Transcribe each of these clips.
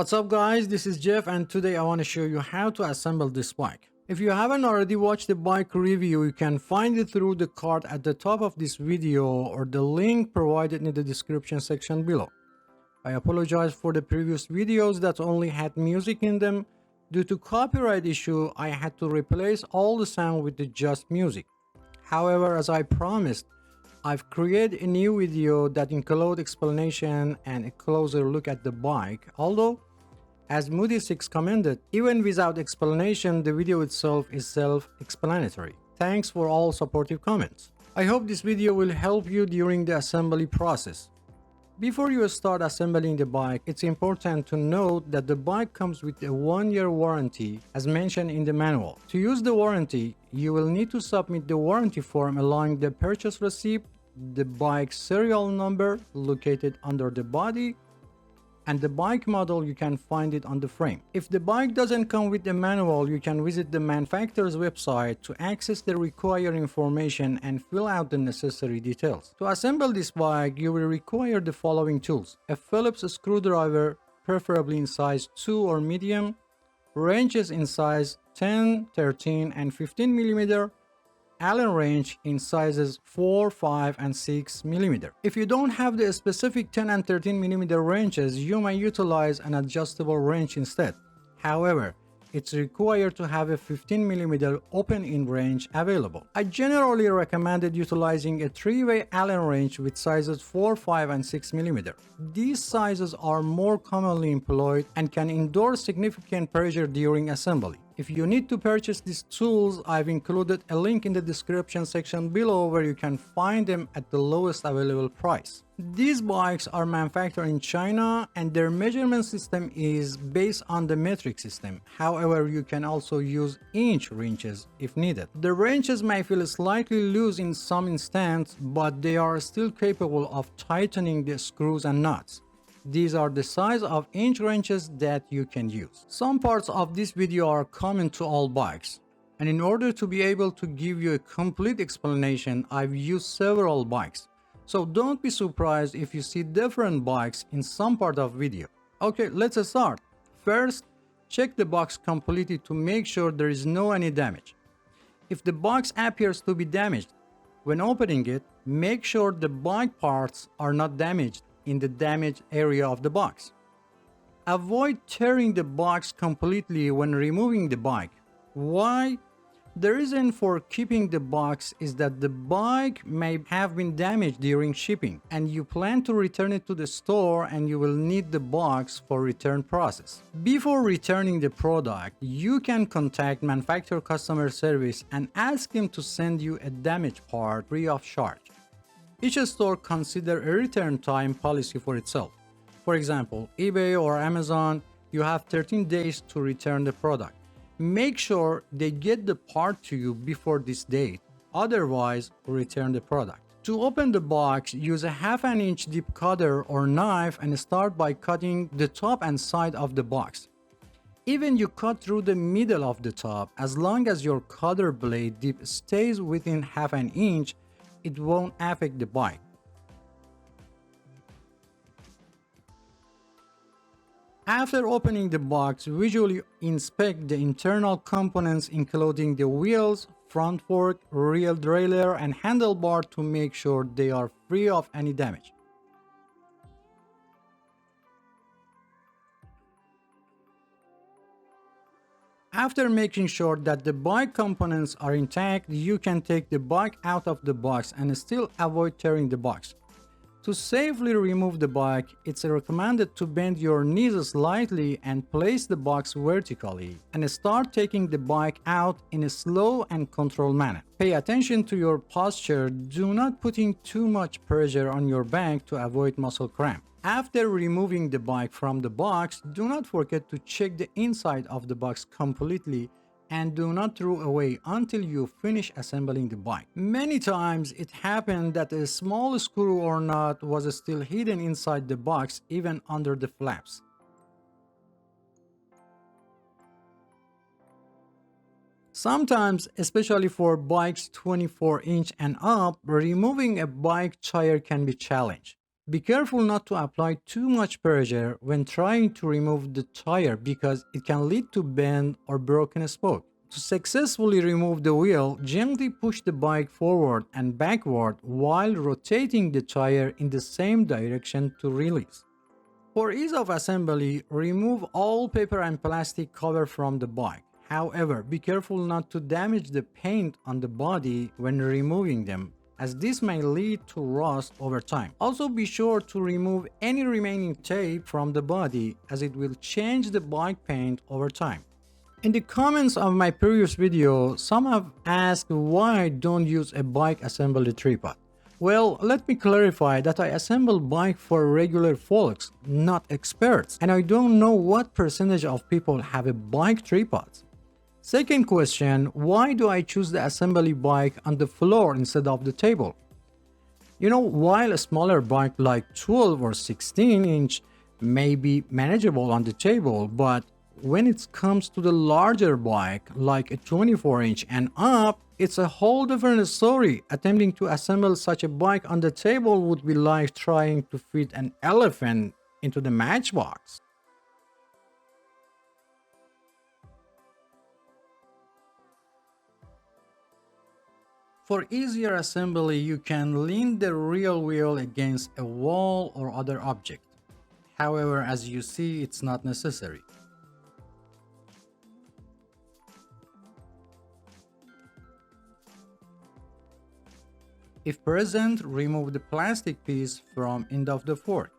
What's up guys, this is Jeff and today I want to show you how to assemble this bike. If you haven't already watched the bike review, you can find it through the card at the top of this video or the link provided in the description section below. I apologize for the previous videos that only had music in them. Due to copyright issue, I had to replace all the sound with the just music. However, as I promised, I've created a new video that includes explanation and a closer look at the bike, although as Moody 6 commented, even without explanation, the video itself is self-explanatory. Thanks for all supportive comments. I hope this video will help you during the assembly process. Before you start assembling the bike, it's important to note that the bike comes with a 1-year warranty as mentioned in the manual. To use the warranty, you will need to submit the warranty form along the purchase receipt, the bike serial number located under the body, and the bike model. You can find it on the frame. If the bike doesn't come with the manual, you can visit the manufacturer's website to access the required information and fill out the necessary details. To assemble this bike, you will require the following tools: a Phillips screwdriver, preferably in size 2 or medium, wrenches in size 10, 13, and 15 mm, Allen wrench in sizes 4, 5, and 6 mm. If you don't have the specific 10 and 13 mm wrenches, you may utilize an adjustable wrench instead. However, it's required to have a 15 mm open-end wrench available. I generally recommended utilizing a 3-way Allen wrench with sizes 4, 5, and 6 mm. These sizes are more commonly employed and can endure significant pressure during assembly. If you need to purchase these tools, I've included a link in the description section below where you can find them at the lowest available price. These bikes are manufactured in China and their measurement system is based on the metric system. However, you can also use inch wrenches if needed. The wrenches may feel slightly loose in some instances, but they are still capable of tightening the screws and nuts. These are the size of inch wrenches that you can use. Some parts of this video are common to all bikes, and in order to be able to give you a complete explanation, I've used several bikes. So don't be surprised if you see different bikes in some part of video. Okay, let's start. First, check the box completely to make sure there is no any damage. If the box appears to be damaged, when opening it, make sure the bike parts are not damaged in the damaged area of the box. Avoid tearing the box completely when removing the bike. Why? The reason for keeping the box is that the bike may have been damaged during shipping and you plan to return it to the store and you will need the box for return process. Before returning the product, you can contact manufacturer customer service and ask them to send you a damaged part free of charge. Each store considers a return time policy for itself. For example, eBay or Amazon, you have 13 days to return the product. Make sure they get the part to you before this date, otherwise return the product. To open the box, use a 1/2 inch deep cutter or knife and start by cutting the top and side of the box. Even you cut through the middle of the top, as long as your cutter blade dip stays within 1/2 inch, it won't affect the bike. After opening the box, visually inspect the internal components including the wheels, front fork, rear derailleur, and handlebar to make sure they are free of any damage. After making sure that the bike components are intact, you can take the bike out of the box and still avoid tearing the box. To safely remove the bike, it's recommended to bend your knees slightly and place the box vertically and start taking the bike out in a slow and controlled manner. Pay attention to your posture. Do not put in too much pressure on your back to avoid muscle cramp. After removing the bike from the box, do not forget to check the inside of the box completely and do not throw away until you finish assembling the bike. Many times it happened that a small screw or nut was still hidden inside the box, even under the flaps. Sometimes, especially for bikes 24 inch and up, removing a bike tire can be challenging. Be careful not to apply too much pressure when trying to remove the tire because it can lead to bend or broken spoke. To successfully remove the wheel, gently push the bike forward and backward while rotating the tire in the same direction to release. For ease of assembly, remove all paper and plastic cover from the bike. However, be careful not to damage the paint on the body when removing them, as this may lead to rust over time. Also, be sure to remove any remaining tape from the body, as it will change the bike paint over time. In the comments of my previous video, some have asked why I don't use a bike assembly tripod. Well, let me clarify that I assemble bike for regular folks, not experts, and I don't know what percentage of people have a bike tripod. Second question, why do I choose the assembly bike on the floor instead of the table? While a smaller bike like 12 or 16 inch may be manageable on the table, but when it comes to the larger bike like a 24 inch and up, it's a whole different story. Attempting to assemble such a bike on the table would be like trying to fit an elephant into the matchbox. For easier assembly, you can lean the rear wheel against a wall or other object. However, as you see, it's not necessary. If present, remove the plastic piece from end of the fork.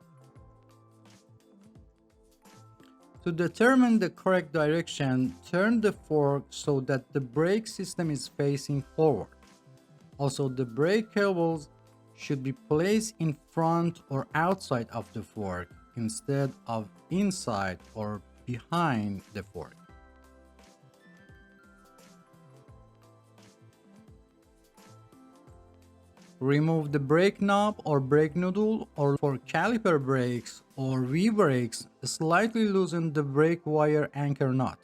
To determine the correct direction, turn the fork so that the brake system is facing forward. Also, the brake cables should be placed in front or outside of the fork instead of inside or behind the fork. Remove the brake knob or brake noodle, or for caliper brakes or V-brakes, slightly loosen the brake wire anchor nut.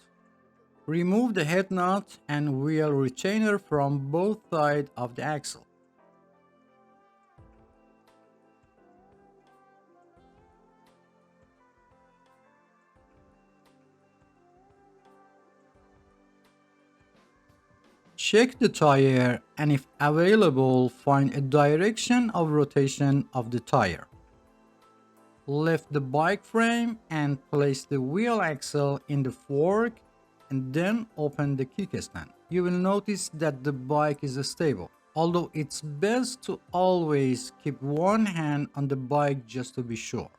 Remove the head nut and wheel retainer from both sides of the axle. Check the tire and if available, find a direction of rotation of the tire. Lift the bike frame and place the wheel axle in the fork and then open the kickstand. You will notice that the bike is stable, although it's best to always keep one hand on the bike just to be sure.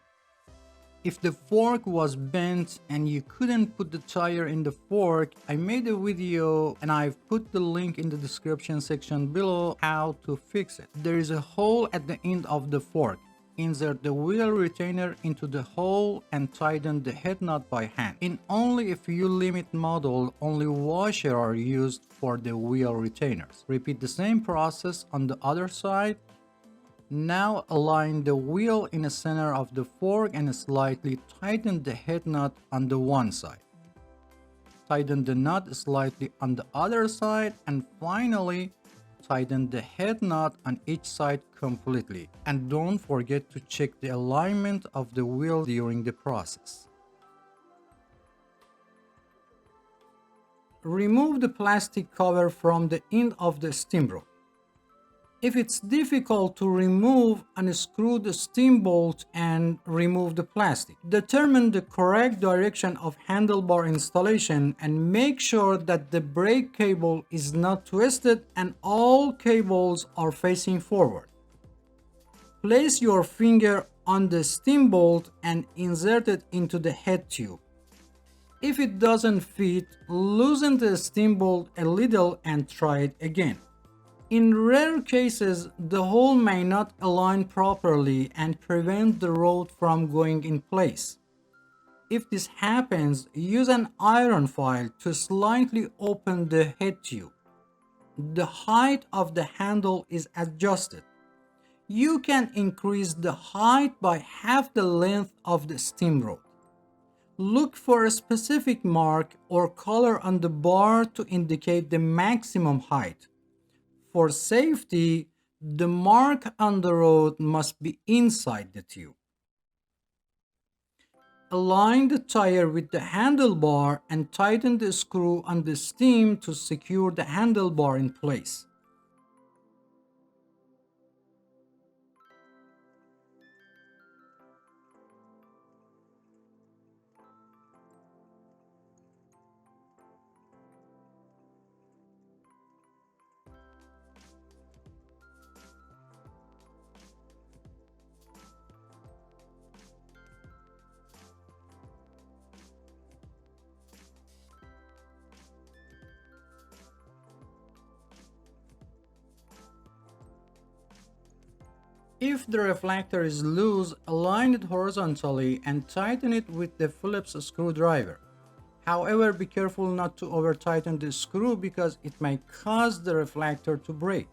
If the fork was bent and you couldn't put the tire in the fork, I made a video and I've put the link in the description section below how to fix it. There is a hole at the end of the fork. Insert the wheel retainer into the hole and tighten the head nut by hand. In only a few limit models, only washers are used for the wheel retainers. Repeat the same process on the other side. Now align the wheel in the center of the fork and slightly tighten the head nut on the one side. Tighten the nut slightly on the other side, and finally tighten the head nut on each side completely. And don't forget to check the alignment of the wheel during the process. Remove the plastic cover from the end of the steam rod. If it's difficult to remove, unscrew the steam bolt and remove the plastic. Determine the correct direction of handlebar installation and make sure that the brake cable is not twisted and all cables are facing forward. Place your finger on the steam bolt and insert it into the head tube. If it doesn't fit, loosen the steam bolt a little and try it again. In rare cases, the hole may not align properly and prevent the rod from going in place. If this happens, use an iron file to slightly open the head tube. The height of the handle is adjusted. You can increase the height by half the length of the steam rod. Look for a specific mark or color on the bar to indicate the maximum height. For safety, The mark on the road must be inside the tube. Align the tire with the handlebar and tighten the screw on the stem to secure the handlebar in place. If the reflector is loose, align it horizontally and tighten it with the Phillips screwdriver. However, be careful not to over-tighten the screw because it may cause the reflector to break.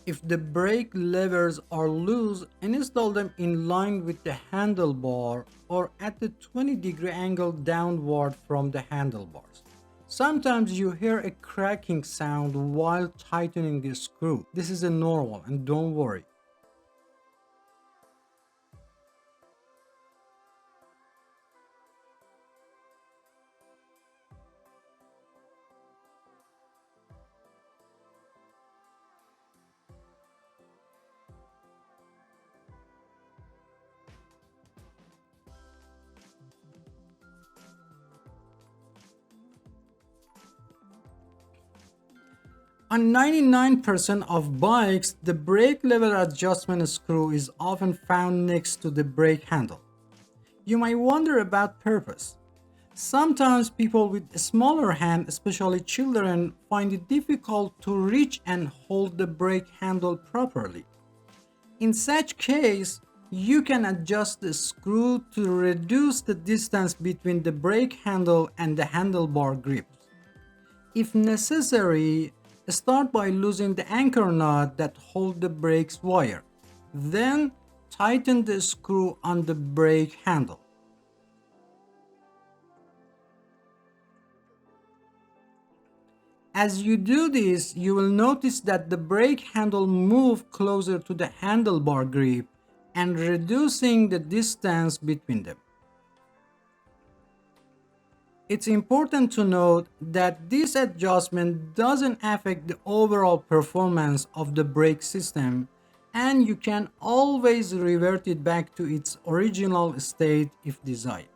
If the brake levers are loose, install them in line with the handlebar or at the 20-degree angle downward from the handlebars. Sometimes you hear a cracking sound while tightening the screw. This is a normal and don't worry. On 99% of bikes, the brake lever adjustment screw is often found next to the brake handle. You might wonder about purpose. Sometimes people with a smaller hand, especially children, find it difficult to reach and hold the brake handle properly. In such case, you can adjust the screw to reduce the distance between the brake handle and the handlebar grips. If necessary, start by loosening the anchor nut that holds the brake's wire. Then tighten the screw on the brake handle. As you do this, you will notice that the brake handle moves closer to the handlebar grip and reducing the distance between them. It's important to note that this adjustment doesn't affect the overall performance of the brake system, and you can always revert it back to its original state if desired.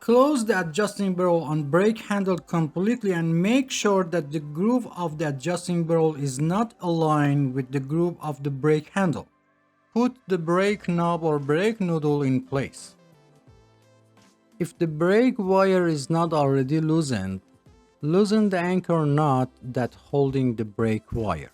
Close the adjusting barrel on brake handle completely and make sure that the groove of the adjusting barrel is not aligned with the groove of the brake handle. Put the brake knob or brake noodle in place. If the brake wire is not already loosened, loosen the anchor nut that's holding the brake wire.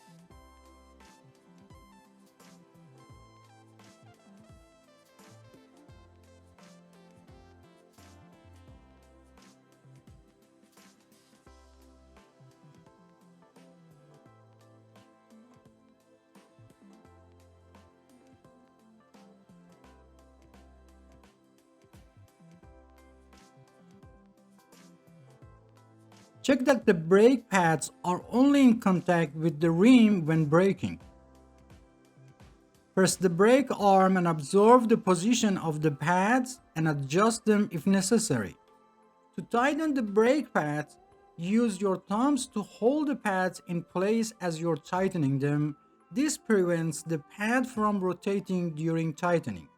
Check that the brake pads are only in contact with the rim when braking. Press the brake arm and observe the position of the pads and adjust them if necessary. To tighten the brake pads, use your thumbs to hold the pads in place as you're tightening them. This prevents the pad from rotating during tightening.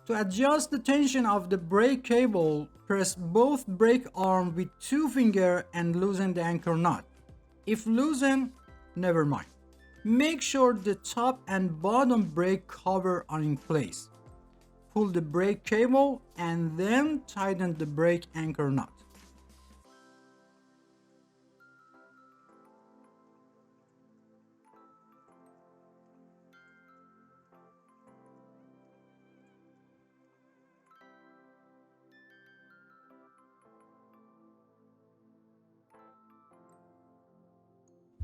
To adjust the tension of the brake cable, press both brake arm with two fingers and loosen the anchor nut. If loosened, never mind. Make sure the top and bottom brake cover are in place. Pull the brake cable and then tighten the brake anchor nut.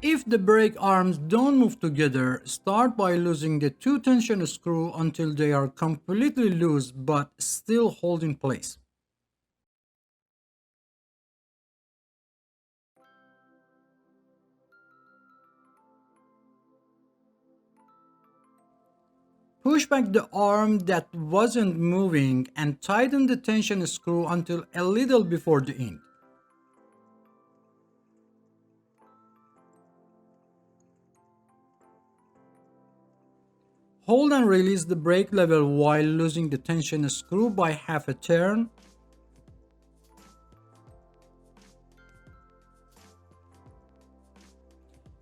If the brake arms don't move together, start by loosening the two tension screws until they are completely loose but still hold in place. Push back the arm that wasn't moving and tighten the tension screw until a little before the end. Hold and release the brake lever while losing the tension screw by half a turn.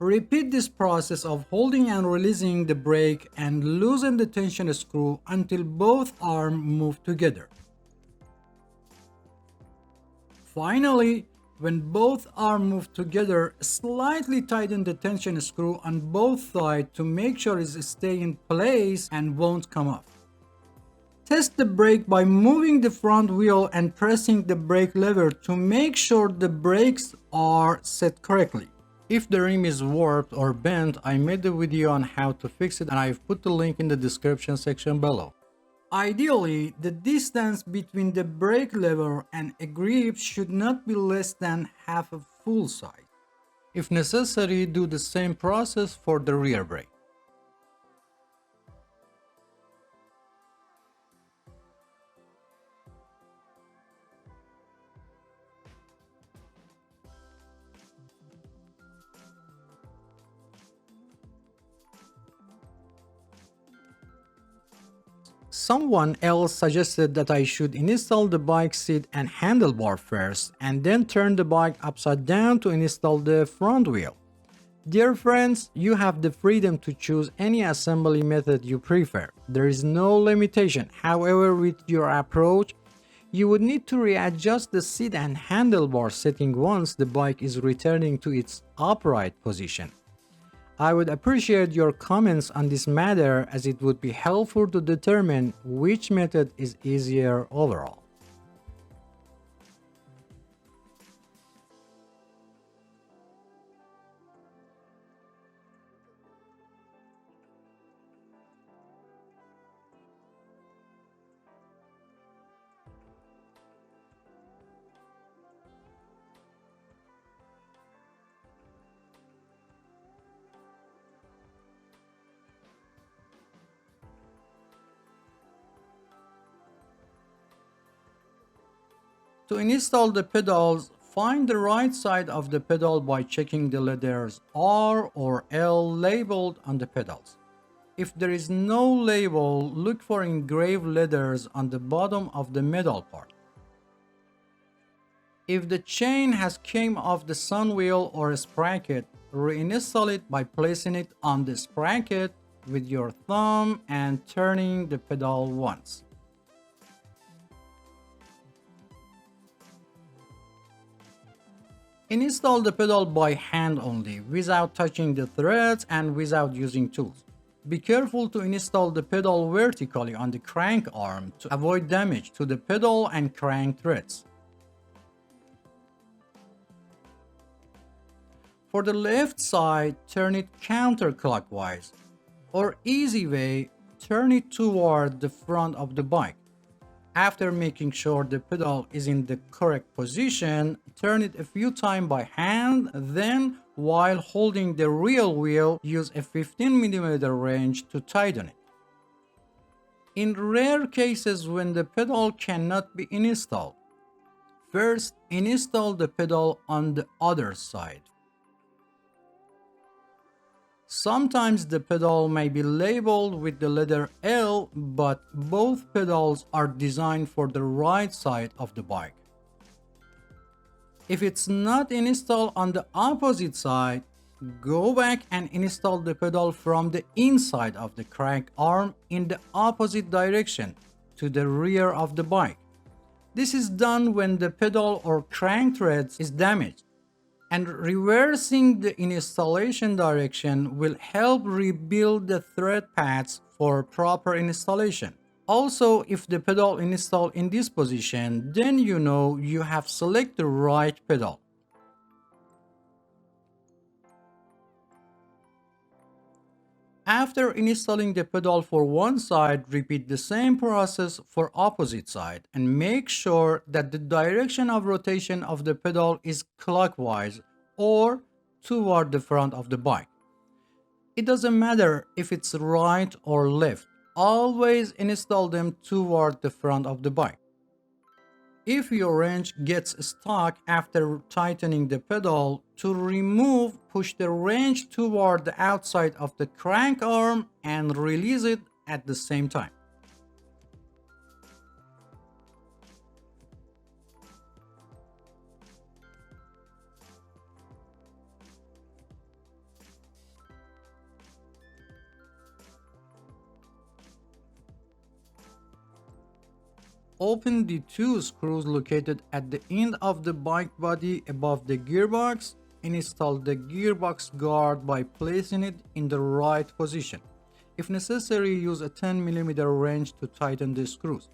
Repeat this process of holding and releasing the brake and loosen the tension screw until both arms move together. Finally, when both arms move together, slightly tighten the tension screw on both sides to make sure it stays in place and won't come off. Test the brake by moving the front wheel and pressing the brake lever to make sure the brakes are set correctly. If the rim is warped or bent, I made a video on how to fix it and I've put the link in the description section below. Ideally, the distance between the brake lever and a grip should not be less than half a full size. If necessary, do the same process for the rear brake. Someone else suggested that I should install the bike seat and handlebar first and then turn the bike upside down to install the front wheel. Dear friends, you have the freedom to choose any assembly method you prefer. There is no limitation. However, with your approach, you would need to readjust the seat and handlebar setting once the bike is returning to its upright position. I would appreciate your comments on this matter as it would be helpful to determine which method is easier overall. To install the pedals, find the right side of the pedal by checking the letters R or L labeled on the pedals. If there is no label, look for engraved letters on the bottom of the metal part. If the chain has came off the sun wheel or sprocket, reinstall it by placing it on the sprocket with your thumb and turning the pedal once. Install the pedal by hand only, without touching the threads and without using tools. Be careful to install the pedal vertically on the crank arm to avoid damage to the pedal and crank threads. For the left side, turn it counterclockwise, or easy way, turn it toward the front of the bike. After making sure the pedal is in the correct position, turn it a few times by hand, then while holding the rear wheel, use a 15mm wrench to tighten it. In rare cases when the pedal cannot be installed, first install the pedal on the other side. Sometimes the pedal may be labeled with the letter L, but both pedals are designed for the right side of the bike. If it's not installed on the opposite side, go back and install the pedal from the inside of the crank arm in the opposite direction to the rear of the bike. This is done when the pedal or crank thread is damaged, and reversing the installation direction will help rebuild the thread paths for proper installation. Also, if the pedal installed in this position, then you know you have selected the right pedal. After installing the pedal for one side, repeat the same process for opposite side and make sure that the direction of rotation of the pedal is clockwise or toward the front of the bike. It doesn't matter if it's right or left, always install them toward the front of the bike. If your wrench gets stuck after tightening the pedal, to remove, push the wrench toward the outside of the crank arm and release it at the same time. Open the two screws located at the end of the bike body above the gearbox. Install the gearbox guard by placing it in the right position. If necessary, use a 10mm wrench to tighten the screws.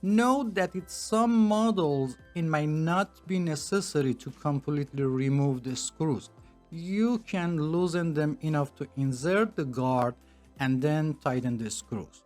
Note that in some models, it might not be necessary to completely remove the screws. You can loosen them enough to insert the guard and then tighten the screws.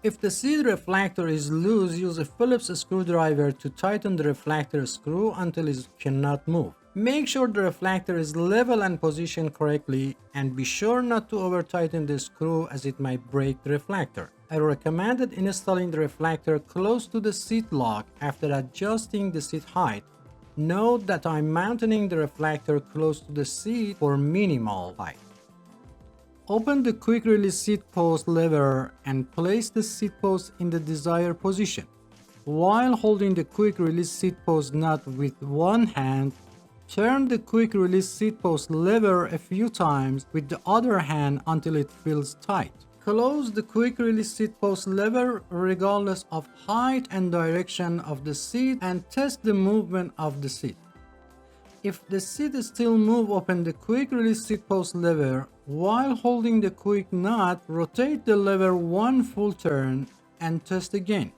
If the seat reflector is loose, use a Phillips screwdriver to tighten the reflector screw until it cannot move. Make sure the reflector is level and positioned correctly, and be sure not to over-tighten the screw as it might break the reflector. I recommended installing the reflector close to the seat lock after adjusting the seat height. Note that I'm mounting the reflector close to the seat for minimal height. Open the quick release seat post lever and place the seat post in the desired position. While holding the quick release seat post nut with one hand, turn the quick release seat post lever a few times with the other hand until it feels tight. Close the quick release seat post lever regardless of height and direction of the seat and test the movement of the seat. If the seat still moves, open the quick release seat post lever. While holding the quick nut, rotate the lever one full turn and test again.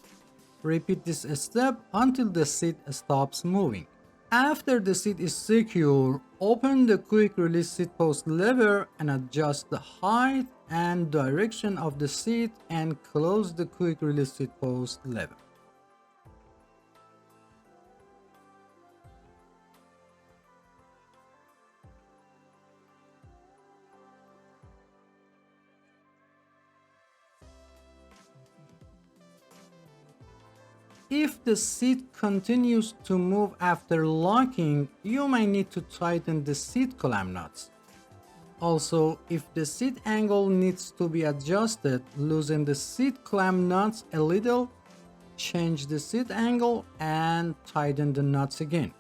Repeat this step until the seat stops moving. After the seat is secure, open the quick release seat post lever and adjust the height and direction of the seat and close the quick release seat post lever. If the seat continues to move after locking, you might need to tighten the seat clamp nuts. Also, if the seat angle needs to be adjusted, loosen the seat clamp nuts a little, change the seat angle, and tighten the nuts again.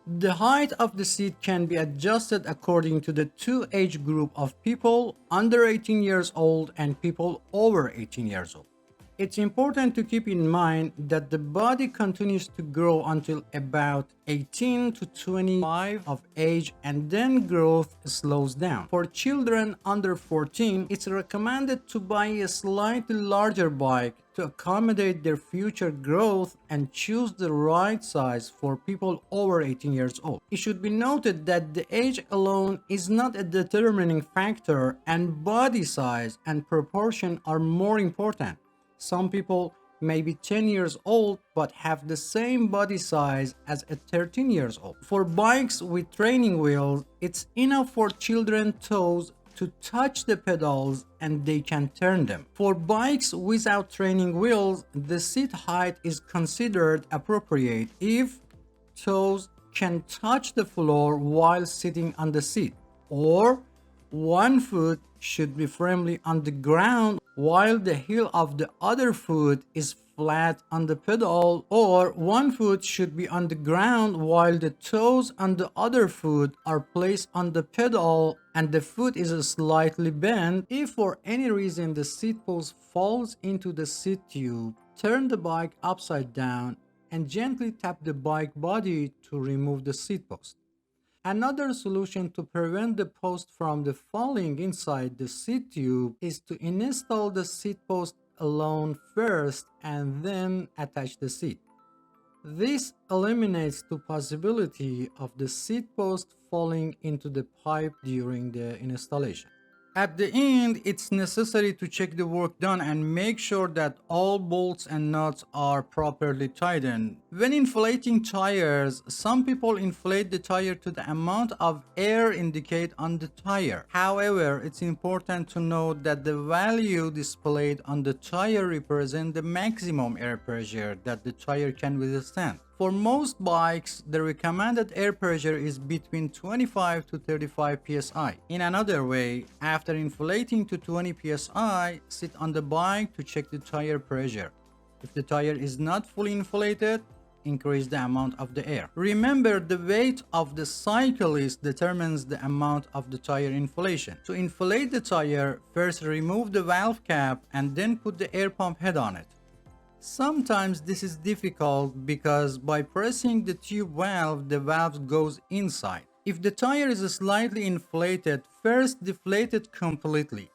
The height of the seat can be adjusted according to the two age group of people under 18 years old and people over 18 years old. It's important to keep in mind that the body continues to grow until about 18 to 25 of age and then growth slows down. For children under 14, it's recommended to buy a slightly larger bike to accommodate their future growth and choose the right size for people over 18 years old. It should be noted that the age alone is not a determining factor and body size and proportion are more important. Some people may be 10 years old but have the same body size as a 13 years old. For bikes with training wheels, it's enough for children's toes to touch the pedals and they can turn them. For bikes without training wheels, the seat height is considered appropriate if toes can touch the floor while sitting on the seat, or one foot should be firmly on the ground while the heel of the other foot is flat on the pedal, or one foot should be on the ground while the toes on the other foot are placed on the pedal and the foot is slightly bent. If for any reason the seat post falls into the seat tube, turn the bike upside down and gently tap the bike body to remove the seat post. Another solution to prevent the post from the falling inside the seat tube is to install the seat post alone first and then attach the seat. This eliminates the possibility of the seat post falling into the pipe during the installation. At the end, it's necessary to check the work done and make sure that all bolts and nuts are properly tightened. When inflating tires, some people inflate the tire to the amount of air indicated on the tire. However, it's important to note that the value displayed on the tire represents the maximum air pressure that the tire can withstand. For most bikes, the recommended air pressure is between 25 to 35 psi. In another way, after inflating to 20 psi, sit on the bike to check the tire pressure. If the tire is not fully inflated, increase the amount of the air. Remember, the weight of the cyclist determines the amount of the tire inflation. To inflate the tire, first remove the valve cap and then put the air pump head on it. Sometimes this is difficult because by pressing the tube valve, the valve goes inside. If the tire is slightly inflated, first deflate it completely.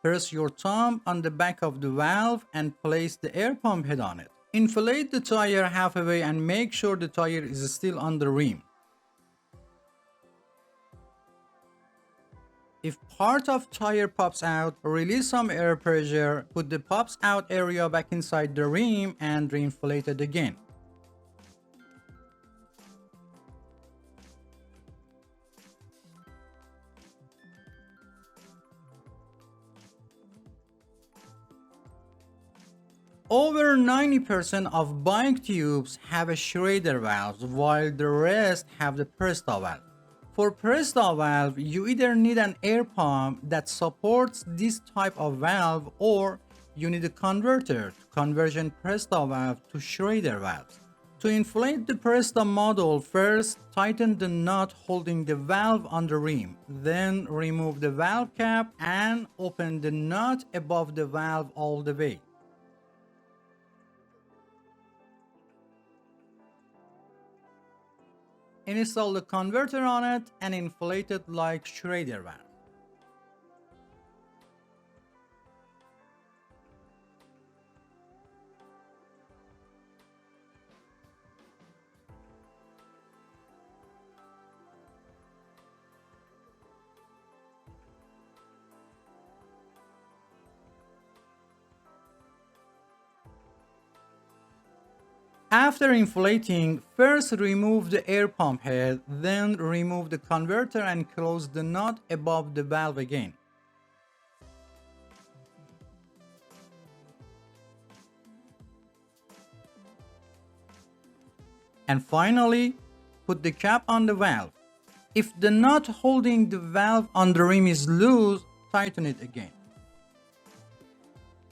Press your thumb on the back of the valve and place the air pump head on it. Inflate the tire halfway and make sure the tire is still on the rim. If part of tire pops out, release some air pressure, put the pops out area back inside the rim and reinflate it again. Over 90% of bike tubes have a Schrader valve, while the rest have the Presto valve. For Presto valve, you either need an air pump that supports this type of valve or you need a converter to conversion Presto valve to Schrader valves. To inflate the Presto model, first tighten the nut holding the valve on the rim, then remove the valve cap and open the nut above the valve all the way. Install the converter on it and inflate it like Schrader valve. After inflating, first remove the air pump head, then remove the converter and close the nut above the valve again. And finally, put the cap on the valve. If the nut holding the valve on the rim is loose, tighten it again.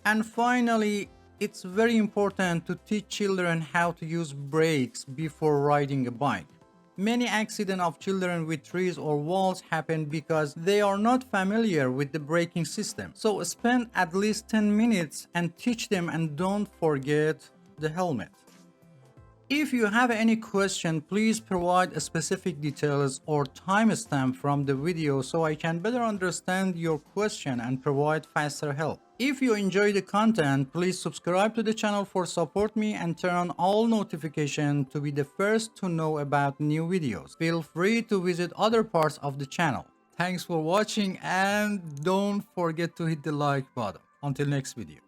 And finally, it's very important to teach children how to use brakes before riding a bike. Many accidents of children with trees or walls happen because they are not familiar with the braking system. So spend at least 10 minutes and teach them, and don't forget the helmet. If you have any question, please provide specific details or timestamp from the video so I can better understand your question and provide faster help. If you enjoy the content, please subscribe to the channel for support me and turn on all notifications to be the first to know about new videos. Feel free to visit other parts of the channel. Thanks for watching and don't forget to hit the like button. Until next video.